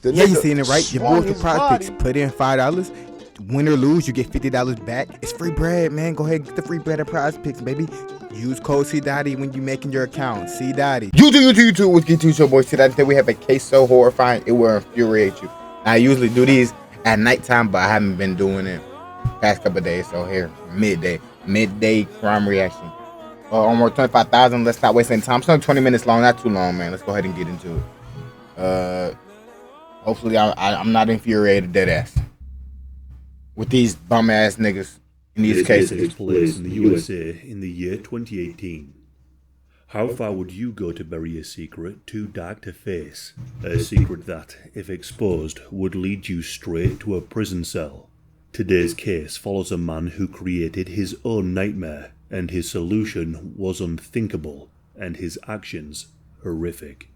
The Yeah, you nigga seen it right. Your swung boys with his prize body. picks. Put in $5. Win or lose, you get $50 back. It's free bread, man. Go ahead and get the free bread at prize picks, baby. Use code CDotty when you making your account. CDotty. YouTube, what's good to you, your boys? Today we have a case so horrifying it will infuriate you. Now, I usually do these at nighttime, but I haven't been doing it past couple of days. So here, midday crime reaction. Almost 25,000. Let's not waste any time. It's only 20 minutes long, not too long, man. Let's go ahead and get into it. Hopefully I'm not infuriated dead ass with these bum ass niggas in these cases. Takes place in the USA in the year 2018. How far would you go to bury a secret too dark to face? A secret that, if exposed, would lead you straight to a prison cell. Today's case follows a man who created his own nightmare, and his solution was unthinkable, and his actions horrific.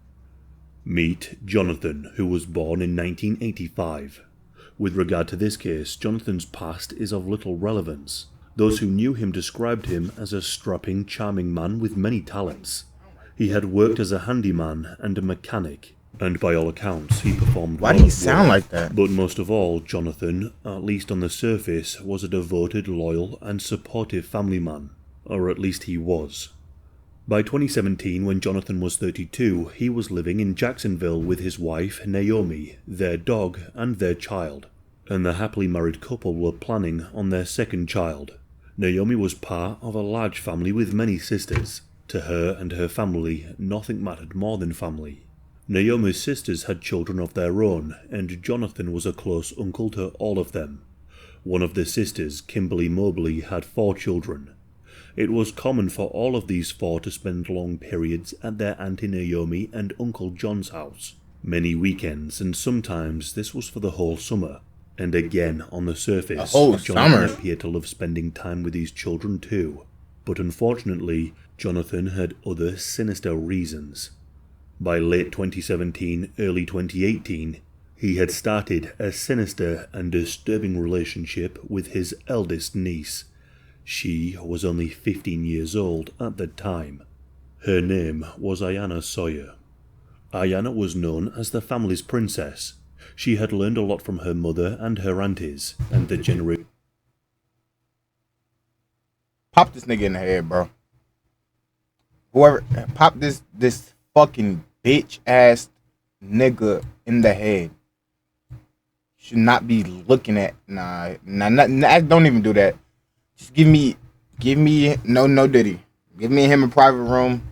Meet Jonathan, who was born in 1985. With regard to this case, Jonathan's past is of little relevance. Those who knew him described him as a strapping, charming man with many talents. He had worked as a handyman and a mechanic, and by all accounts he performed well. Why do he sound like that? But most of all, Jonathan, at least on the surface, was a devoted, loyal and supportive family man. Or at least he was. By 2017, when Jonathan was 32, he was living in Jacksonville with his wife, Naomi, their dog, and their child. And the happily married couple were planning on their second child. Naomi was part of a large family with many sisters. To her and her family, nothing mattered more than family. Naomi's sisters had children of their own, and Jonathan was a close uncle to all of them. One of the sisters, Kimberly Mobley, had 4 children. It was common for all of these 4 to spend long periods at their Auntie Naomi and Uncle John's house. Many weekends, and sometimes this was for the whole summer. And again, on the surface, Jonathan appeared to love spending time with his children too. But unfortunately, Jonathan had other sinister reasons. By late 2017, early 2018, he had started a sinister and disturbing relationship with his eldest niece. She was only 15 years old at the time. Her name was Ayanna Sawyer. Ayanna was known as the family's princess. She had learned a lot from her mother and her aunties, and the generation. Pop this nigga in the head, bro. Whoever, pop this fucking bitch ass nigga in the head. Should not be looking at. Nah, don't even do that. Just give me no Diddy. Give me him a private room.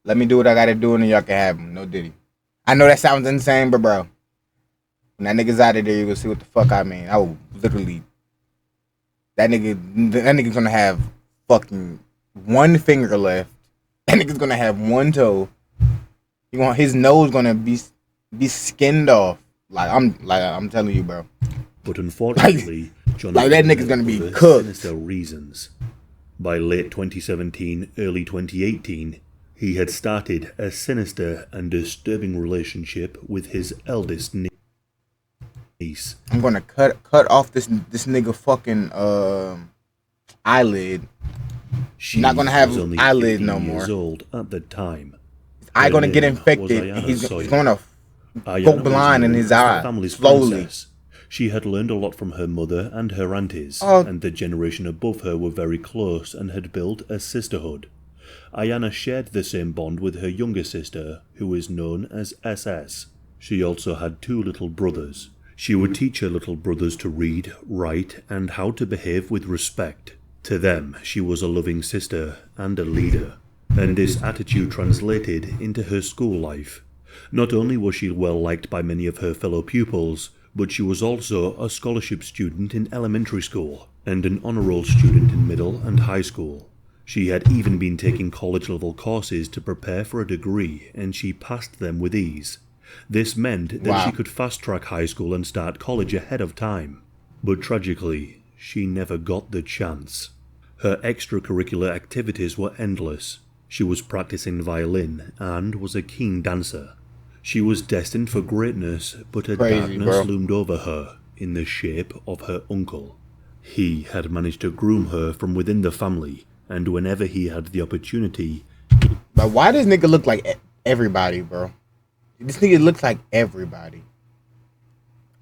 Let me do what I gotta do, and then y'all can have him. No Diddy. I know that sounds insane, but bro, when that nigga's out of there, you gonna see what the fuck I mean. I will literally. That nigga's gonna have fucking one finger left. That nigga's gonna have one toe. His nose gonna be skinned off. I'm telling you, bro. But unfortunately, Jonathan that nigga's gonna be cooked. Sinister reasons. By late 2017, early 2018, he had started a sinister and disturbing relationship with his eldest niece. I'm gonna cut off this nigga fucking eyelid. She's not gonna have eyelid no more. Years old at the time. His eye gonna get infected. He's gonna go blind in his eye slowly. Princess. She had learned a lot from her mother and her aunties, and the generation above her were very close and had built a sisterhood. Ayanna shared the same bond with her younger sister, who is known as SS. She also had 2 little brothers. She would teach her little brothers to read, write, and how to behave with respect. To them, she was a loving sister and a leader, and this attitude translated into her school life. Not only was she well liked by many of her fellow pupils, but she was also a scholarship student in elementary school and an honor roll student in middle and high school. She had even been taking college-level courses to prepare for a degree, and she passed them with ease. This meant that she could fast-track high school and start college ahead of time. But tragically, she never got the chance. Her extracurricular activities were endless. She was practicing violin and was a keen dancer. She was destined for greatness, but a darkness loomed over her in the shape of her uncle. He had managed to groom her from within the family, and whenever he had the opportunity... But why does nigga look like everybody, bro? This nigga looks like everybody.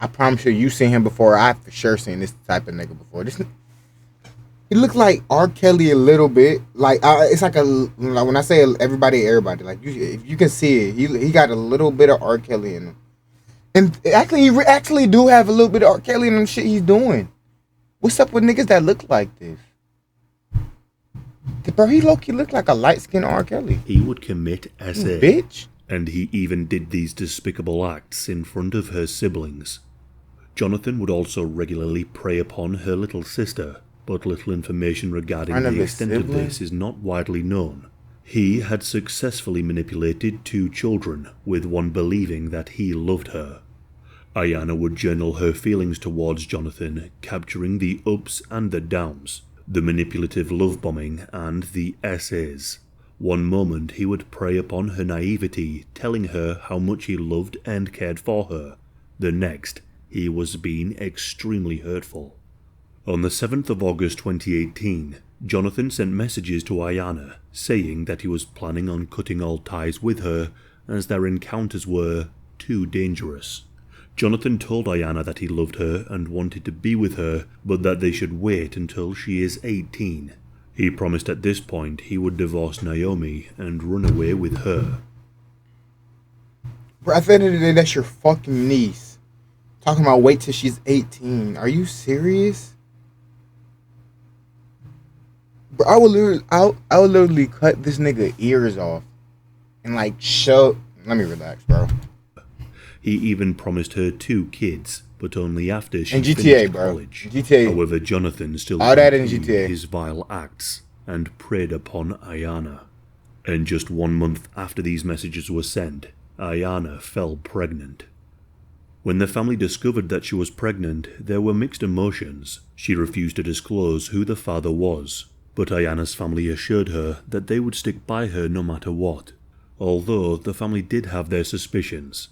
I promise you seen him before. I've for sure seen this type of nigga before. He looked like R. Kelly a little bit. Like it's like like when I say everybody, like if you can see it, he got a little bit of R. Kelly in him. And actually, he actually do have a little bit of R. Kelly in them shit he's doing. What's up with niggas that look like this? Bro, he low-key looked like a light-skinned R. Kelly. He would commit SA. Bitch. And he even did these despicable acts in front of her siblings. Jonathan would also regularly prey upon her little sister, but little information regarding the extent of this is not widely known. He had successfully manipulated 2 children, with one believing that he loved her. Ayanna would journal her feelings towards Jonathan, capturing the ups and the downs, the manipulative love bombing, and the essays. One moment he would prey upon her naivety, telling her how much he loved and cared for her. The next, he was being extremely hurtful. On the 7th of August 2018, Jonathan sent messages to Ayanna, saying that he was planning on cutting all ties with her, as their encounters were too dangerous. Jonathan told Ayanna that he loved her and wanted to be with her, but that they should wait until she is 18. He promised at this point he would divorce Naomi and run away with her. Bro, at the end of the day, that's your fucking niece. Talking about wait till she's 18. Are you serious? Bro, I would literally cut this nigga ears off and like show. Let me relax, bro. He even promised her 2 kids, but only after she GTA, finished bro. college. GTA. However, Jonathan still all that in continued GTA. his vile acts and preyed upon Ayanna. And just 1 month after these messages were sent, Ayanna fell pregnant. When the family discovered that she was pregnant, there were mixed emotions. She refused to disclose who the father was, but Ayanna's family assured her that they would stick by her no matter what, although the family did have their suspicions,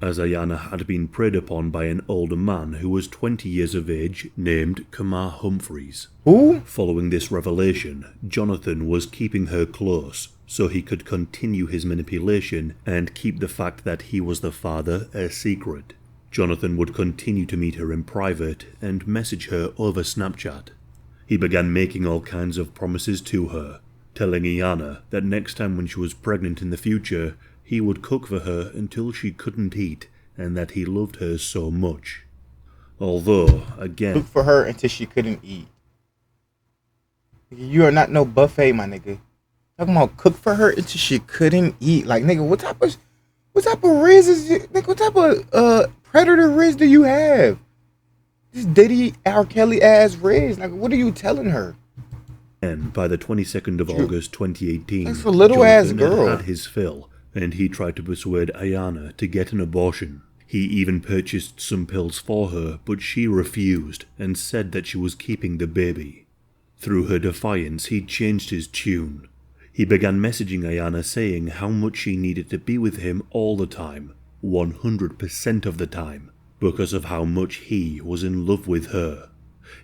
as Ayanna had been preyed upon by an older man who was 20 years of age named Kamar Humphreys. Who? Following this revelation, Jonathan was keeping her close so he could continue his manipulation and keep the fact that he was the father a secret. Jonathan would continue to meet her in private and message her over Snapchat. He began making all kinds of promises to her, telling Ayanna that next time when she was pregnant in the future, he would cook for her until she couldn't eat, and that he loved her so much. Although, again... Cook for her until she couldn't eat. You are not no buffet, my nigga. Talking about cook for her until she couldn't eat. Like, nigga, what type of riz is you, nigga, what type of predator riz do you have? This Diddy R. Kelly ass riz. Like, what are you telling her? And by the 22nd of August 2018, that's a little ass Jonathan girl. had his fill, and he tried to persuade Ayanna to get an abortion. He even purchased some pills for her, but she refused and said that she was keeping the baby. Through her defiance, he changed his tune. He began messaging Ayanna saying how much she needed to be with him all the time, 100% of the time, because of how much he was in love with her.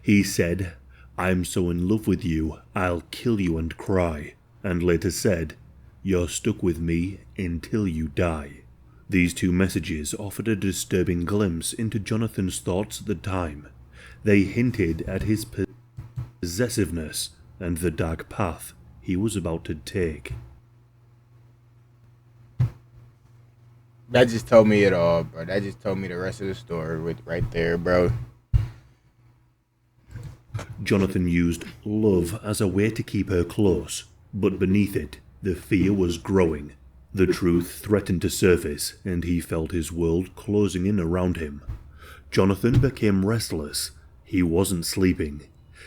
He said, "I'm so in love with you, I'll kill you and cry," and later said, "You're stuck with me until you die." These 2 messages offered a disturbing glimpse into Jonathan's thoughts at the time. They hinted at his possessiveness and the dark path he was about to take. That just told me it all, bro. That just told me the rest of the story right there, bro. Jonathan used love as a way to keep her close, but beneath it, the fear was growing. The truth threatened to surface, and he felt his world closing in around him. Jonathan became restless. He wasn't sleeping.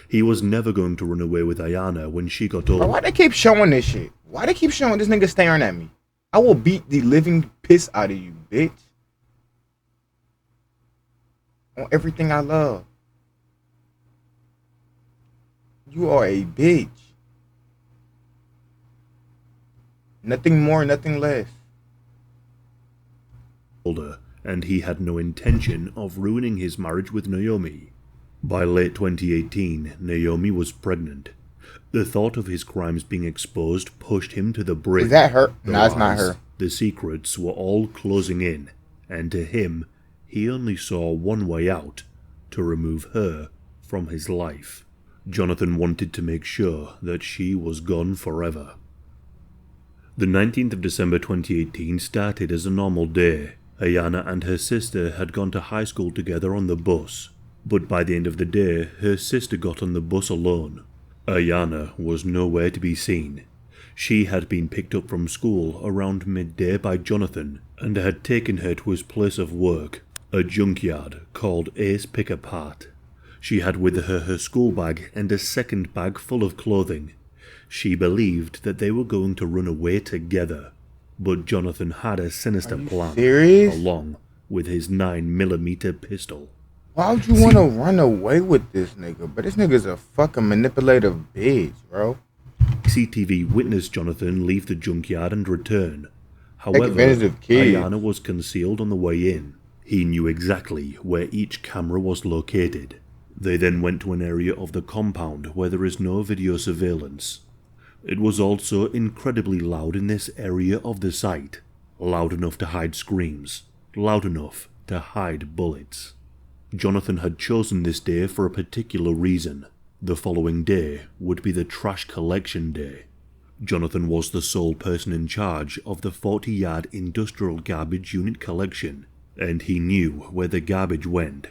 He was never going to run away with Ayanna when she got old. Bro, why they keep showing this shit? Why they keep showing this nigga staring at me? I will beat the living piss out of you, bitch. On everything I love. You are a bitch. Nothing more, nothing less. Older, and he had no intention of ruining his marriage with Naomi. By late 2018, Naomi was pregnant. The thought of his crimes being exposed pushed him to the brink. Is that her? The No, it's not lies, her. The secrets were all closing in, and to him, he only saw one way out: to remove her from his life. Jonathan wanted to make sure that she was gone forever. The 19th of December 2018 started as a normal day. Ayana and her sister had gone to high school together on the bus, but by the end of the day, her sister got on the bus alone. Ayana was nowhere to be seen. She had been picked up from school around midday by Jonathan and had taken her to his place of work, a junkyard called Ace Pick-a-Part. She had with her school bag and a second bag full of clothing. She believed that they were going to run away together, but Jonathan had a sinister plan, serious? along with his 9mm pistol. Why would you want to run away with this nigga? But this nigga's a fucking manipulative bitch, bro. CCTV witnessed Jonathan leave the junkyard and return. However, advantage of kids. Ayana was concealed on the way in. He knew exactly where each camera was located. They then went to an area of the compound where there is no video surveillance. It was also incredibly loud in this area of the site. Loud enough to hide screams. Loud enough to hide bullets. Jonathan had chosen this day for a particular reason. The following day would be the trash collection day. Jonathan was the sole person in charge of the 40-yard industrial garbage unit collection, and he knew where the garbage went.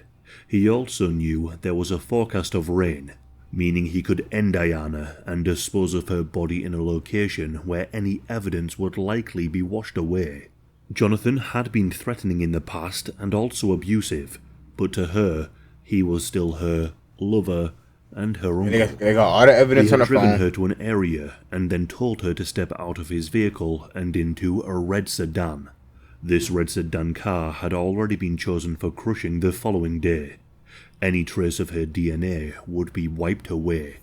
He also knew there was a forecast of rain, meaning he could end Ayana and dispose of her body in a location where any evidence would likely be washed away. Jonathan had been threatening in the past and also abusive, but to her, he was still her lover and her uncle. They got all the evidence He on had the driven phone. her to an area and then told her to step out of his vehicle and into a red sedan. This red sedan car had already been chosen for crushing the following day. Any trace of her DNA would be wiped away.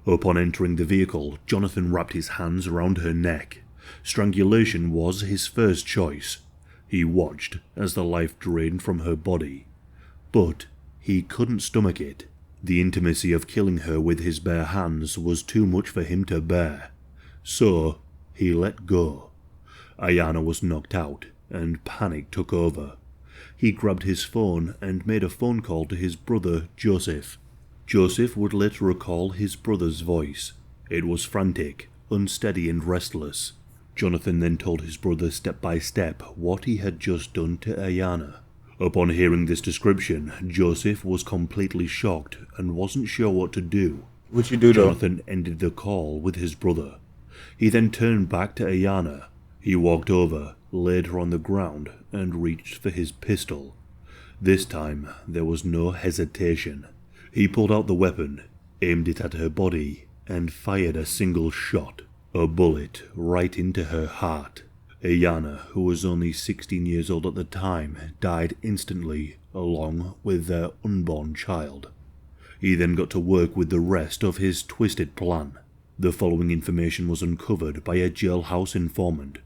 Upon entering the vehicle, Jonathan wrapped his hands around her neck. Strangulation was his first choice. He watched as the life drained from her body. But he couldn't stomach it. The intimacy of killing her with his bare hands was too much for him to bear. So he let go. Ayana was knocked out, and panic took over. He grabbed his phone and made a phone call to his brother, Joseph. Joseph would later recall his brother's voice. It was frantic, unsteady and restless. Jonathan then told his brother step by step what he had just done to Ayana. Upon hearing this description, Joseph was completely shocked and wasn't sure what to do. What you do though? Jonathan ended the call with his brother. He then turned back to Ayana. He walked over, laid her on the ground, and reached for his pistol. This time, there was no hesitation. He pulled out the weapon, aimed it at her body, and fired a single shot, a bullet right into her heart. Ayana, who was only 16 years old at the time, died instantly, along with their unborn child. He then got to work with the rest of his twisted plan. The following information was uncovered by a jailhouse informant.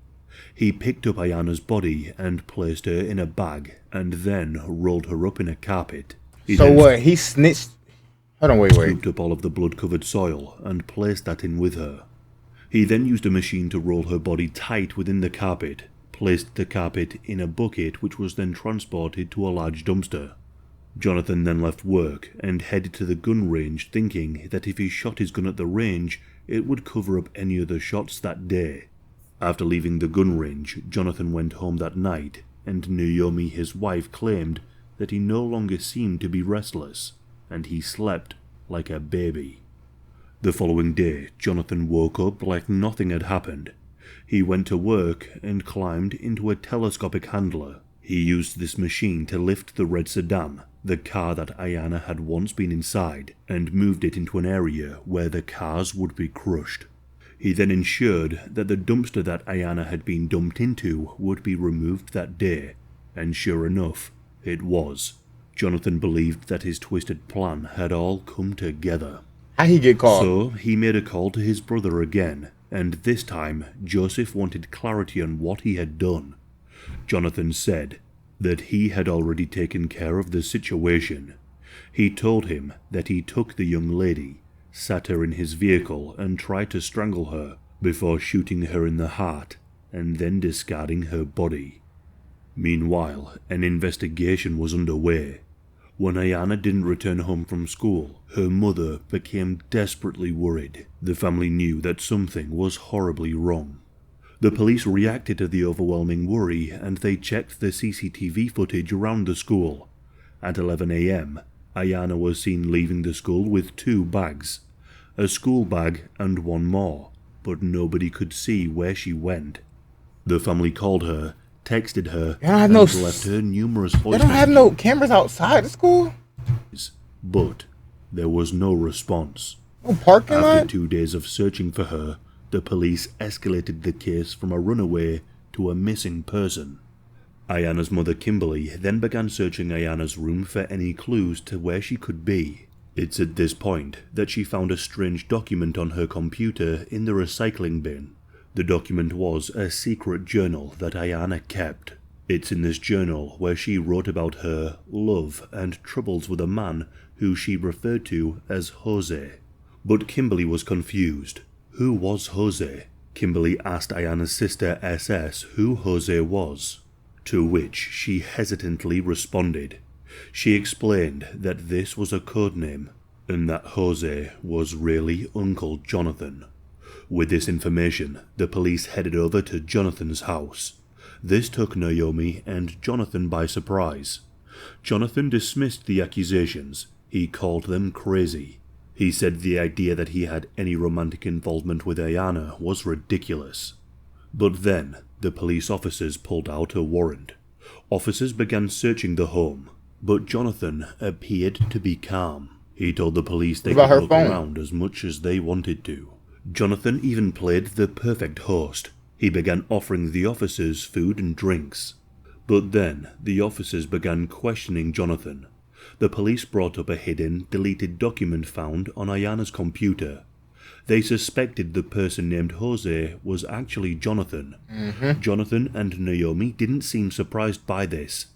He picked up Ayana's body and placed her in a bag, and then rolled her up in a carpet. So what? He snitched. Hold on, wait. Scooped up all of the blood-covered soil and placed that in with her. He then used a machine to roll her body tight within the carpet, placed the carpet in a bucket which was then transported to a large dumpster. Jonathan then left work and headed to the gun range, thinking that if he shot his gun at the range, it would cover up any other shots that day. After leaving the gun range, Jonathan went home that night, and Naomi, his wife, claimed that he no longer seemed to be restless, and he slept like a baby. The following day, Jonathan woke up like nothing had happened. He went to work and climbed into a telescopic handler. He used this machine to lift the red sedan, the car that Ayana had once been inside, and moved it into an area where the cars would be crushed. He then ensured that the dumpster that Ayana had been dumped into would be removed that day, and sure enough, it was. Jonathan believed that his twisted plan had all come together. How he get called? So he made a call to his brother again, and this time Joseph wanted clarity on what he had done. Jonathan said that he had already taken care of the situation. He told him that he took the young lady, sat her in his vehicle and tried to strangle her before shooting her in the heart and then discarding her body. Meanwhile, an investigation was underway. When Ayanna didn't return home from school, her mother became desperately worried. The family knew that something was horribly wrong. The police reacted to the overwhelming worry and they checked the CCTV footage around the school. At 11 a.m., Ayanna was seen leaving the school with 2 bags, a school bag and one more, but nobody could see where she went. The family called her, texted her, and left her numerous voice messages. They don't have no cameras outside the school? But there was no response. No parking lot? After 2 days of searching for her, the police escalated the case from a runaway to a missing person. Ayanna's mother Kimberly then began searching Ayanna's room for any clues to where she could be. It's at this point that she found a strange document on her computer in the recycling bin. The document was a secret journal that Ayanna kept. It's in this journal where she wrote about her love and troubles with a man who she referred to as Jose. But Kimberly was confused. Who was Jose? Kimberly asked Ayanna's sister SS who Jose was, to which she hesitantly responded. She explained that this was a codename, and that Jose was really Uncle Jonathan. With this information, the police headed over to Jonathan's house. This took Naomi and Jonathan by surprise. Jonathan dismissed the accusations. He called them crazy. He said the idea that he had any romantic involvement with Ayanna was ridiculous. But then, the police officers pulled out a warrant. Officers began searching the home, but Jonathan appeared to be calm. He told the police they could look around as much as they wanted to. Jonathan even played the perfect host. He began offering the officers food and drinks. But then, the officers began questioning Jonathan. The police brought up a hidden, deleted document found on Ayanna's computer. They suspected the person named Jose was actually Jonathan. Jonathan and Naomi didn't seem surprised by this.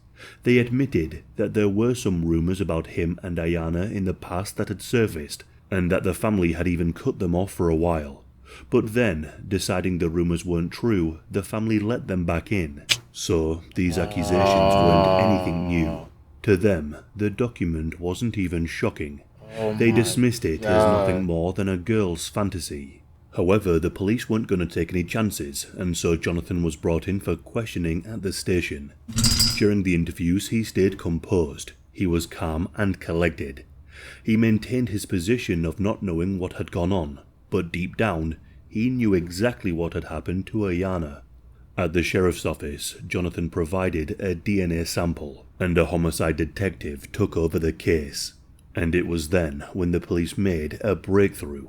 They admitted that there were some rumors about him and Ayanna in the past that had surfaced, and that the family had even cut them off for a while. But then, deciding the rumors weren't true, the family let them back in. So, these accusations weren't anything new. To them, the document wasn't even shocking. They dismissed it as nothing more than a girl's fantasy. However, the police weren't going to take any chances, and so Jonathan was brought in for questioning at the station. During the interviews, he stayed composed. He was calm and collected. He maintained his position of not knowing what had gone on, but deep down, he knew exactly what had happened to Ayanna. At the sheriff's office, Jonathan provided a DNA sample, and a homicide detective took over the case. And it was then when the police made a breakthrough.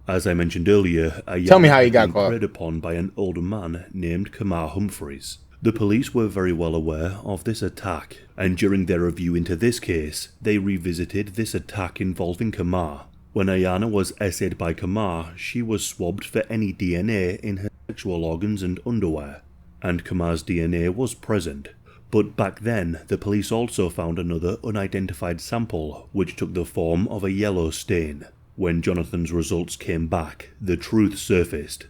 As I mentioned earlier, Ayanna had been preyed upon by an older man named Kamar Humphreys. The police were very well aware of this attack, and during their review into this case, they revisited this attack involving Kamar. When Ayanna was essayed by Kamar, she was swabbed for any DNA in her sexual organs and underwear, and Kamar's DNA was present. But back then, the police also found another unidentified sample, which took the form of a yellow stain. When Jonathan's results came back, the truth surfaced.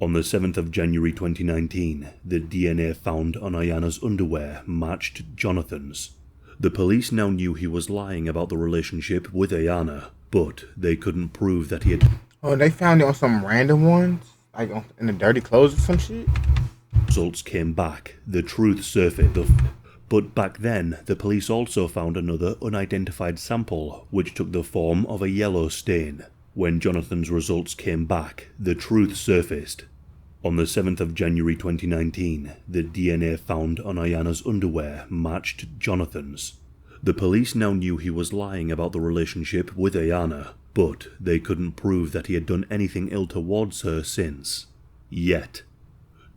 On the 7th of January 2019, the DNA found on Ayanna's underwear matched Jonathan's. The police now knew he was lying about the relationship with Ayanna, but they couldn't prove that he had... Oh, they found it on some random ones? Like in the dirty clothes or some shit? Results came back, the truth surfaced. But back then, the police also found another unidentified sample, which took the form of a yellow stain. When Jonathan's results came back, the truth surfaced. On the 7th of January 2019, the DNA found on Ayanna's underwear matched Jonathan's. The police now knew he was lying about the relationship with Ayanna, but they couldn't prove that he had done anything ill towards her since. Yet.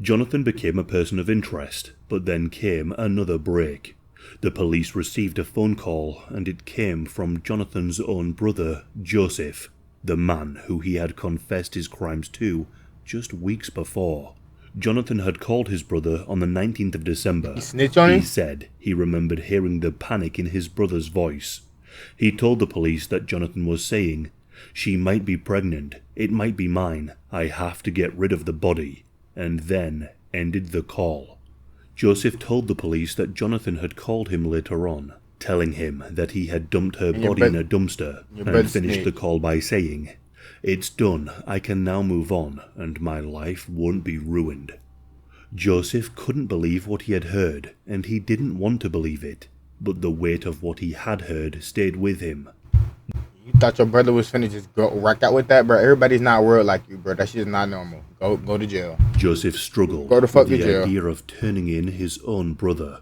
Jonathan became a person of interest, but then came another break. The police received a phone call, and it came from Jonathan's own brother, Joseph, the man who he had confessed his crimes to just weeks before. Jonathan had called his brother on the 19th of December. He snitched on him? He said he remembered hearing the panic in his brother's voice. He told the police that Jonathan was saying, "She might be pregnant, it might be mine, I have to get rid of the body," and then ended the call. Joseph told the police that Jonathan had called him later on, telling him that he had dumped her body in a dumpster, and finished the call by saying, "It's done, I can now move on, and my life won't be ruined." Joseph couldn't believe what he had heard, and he didn't want to believe it, but the weight of what he had heard stayed with him. You thought your brother was finna just go rock out with that, bro? Everybody's not world like you, bro. That shit's not normal. Go to jail. Joseph struggled Go to fuck with to the jail. idea of turning in his own brother,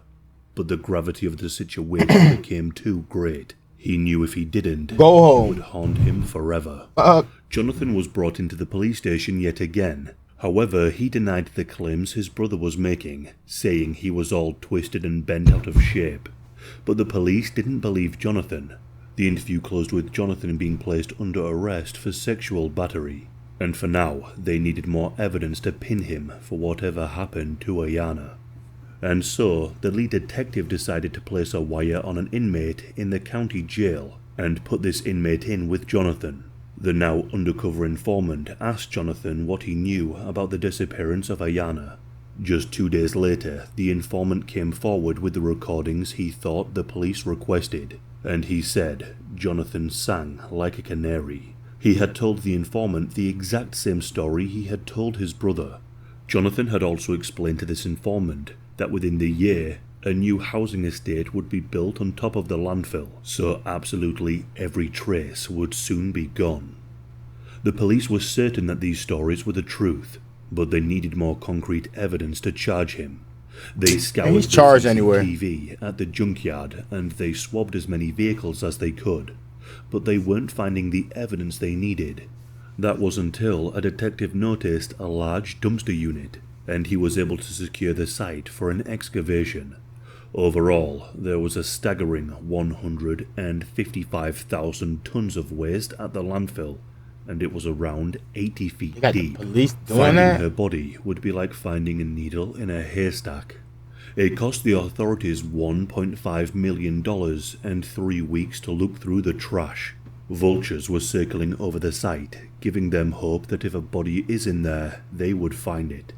but the gravity of the situation became too great. He knew if he didn't, Go home. it would haunt him forever. Jonathan was brought into the police station yet again. However, he denied the claims his brother was making, saying he was all twisted and bent out of shape. But the police didn't believe Jonathan. The interview closed with Jonathan being placed under arrest for sexual battery, and for now, they needed more evidence to pin him for whatever happened to Ayanna. And so, the lead detective decided to place a wire on an inmate in the county jail, and put this inmate in with Jonathan. The now undercover informant asked Jonathan what he knew about the disappearance of Ayanna. Just 2 days later, the informant came forward with the recordings he thought the police requested, and he said Jonathan sang like a canary. He had told the informant the exact same story he had told his brother. Jonathan had also explained to this informant that within the year, a new housing estate would be built on top of the landfill, so absolutely every trace would soon be gone. The police were certain that these stories were the truth, but they needed more concrete evidence to charge him. They scoured the CCTV at the junkyard and they swabbed as many vehicles as they could, but they weren't finding the evidence they needed. That was until a detective noticed a large dumpster unit, and he was able to secure the site for an excavation. Overall, there was a staggering 155,000 tons of waste at the landfill, and it was around 80 feet deep. Finding her body would be like finding a needle in a haystack. It cost the authorities $1.5 million and 3 weeks to look through the trash. Vultures were circling over the site, giving them hope that if a body is in there, they would find it.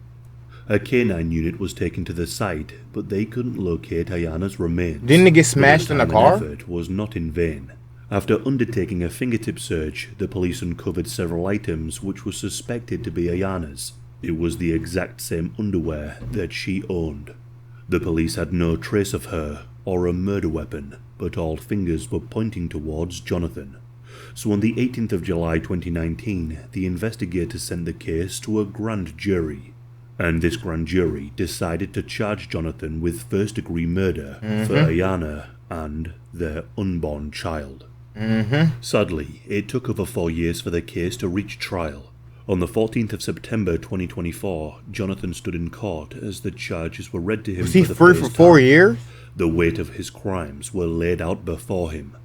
A canine unit was taken to the site, but they couldn't locate Ayanna's remains. Didn't it get smashed in a car? The effort was not in vain. After undertaking a fingertip search, the police uncovered several items which were suspected to be Ayanna's. It was the exact same underwear that she owned. The police had no trace of her or a murder weapon, but all fingers were pointing towards Jonathan. So on the 18th of July 2019, the investigators sent the case to a grand jury. And this grand jury decided to charge Jonathan with first-degree murder for Ayanna and their unborn child. Sadly, it took over 4 years for the case to reach trial. On the 14th of September 2024, Jonathan stood in court as the charges were read to him. Was he free for 4 years? The weight of his crimes were laid out before him.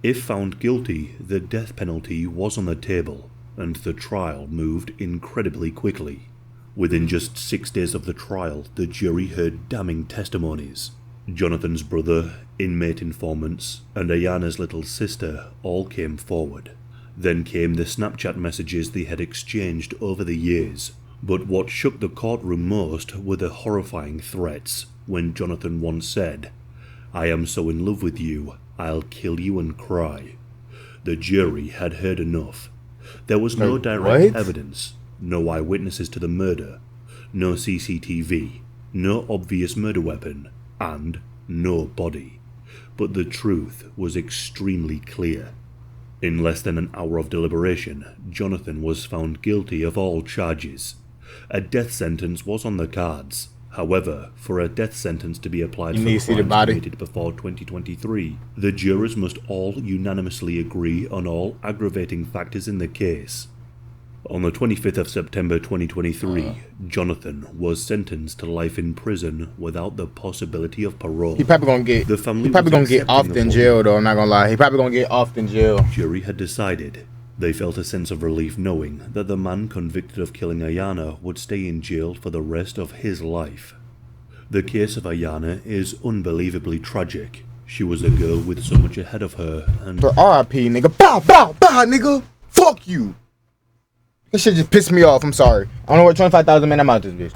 If found guilty, the death penalty was on the table, and the trial moved incredibly quickly. Within just 6 days of the trial, the jury heard damning testimonies. Jonathan's brother, inmate informants, and Ayanna's little sister all came forward. Then came the Snapchat messages they had exchanged over the years. But what shook the courtroom most were the horrifying threats, when Jonathan once said, "I am so in love with you, I'll kill you and cry." The jury had heard enough. There was no direct evidence. No eyewitnesses to the murder, no CCTV, no obvious murder weapon, and no body. But the truth was extremely clear. In less than an hour of deliberation, Jonathan was found guilty of all charges. A death sentence was on the cards. However, for a death sentence to be applied for crimes committed before 2023, the jurors must all unanimously agree on all aggravating factors in the case. On the 25th of September 2023, Jonathan was sentenced to life in prison without the possibility of parole. He probably gonna get offed in jail though, I'm not gonna lie. He probably gonna get offed in jail. The jury had decided. They felt a sense of relief knowing that the man convicted of killing Ayanna would stay in jail for the rest of his life. The case of Ayanna is unbelievably tragic. She was a girl with so much ahead of her and... R.I.P. nigga. Bow, bow, bow, nigga. Fuck you. This shit just pissed me off. I'm sorry. I don't know what 25,000 men I'm out this bitch.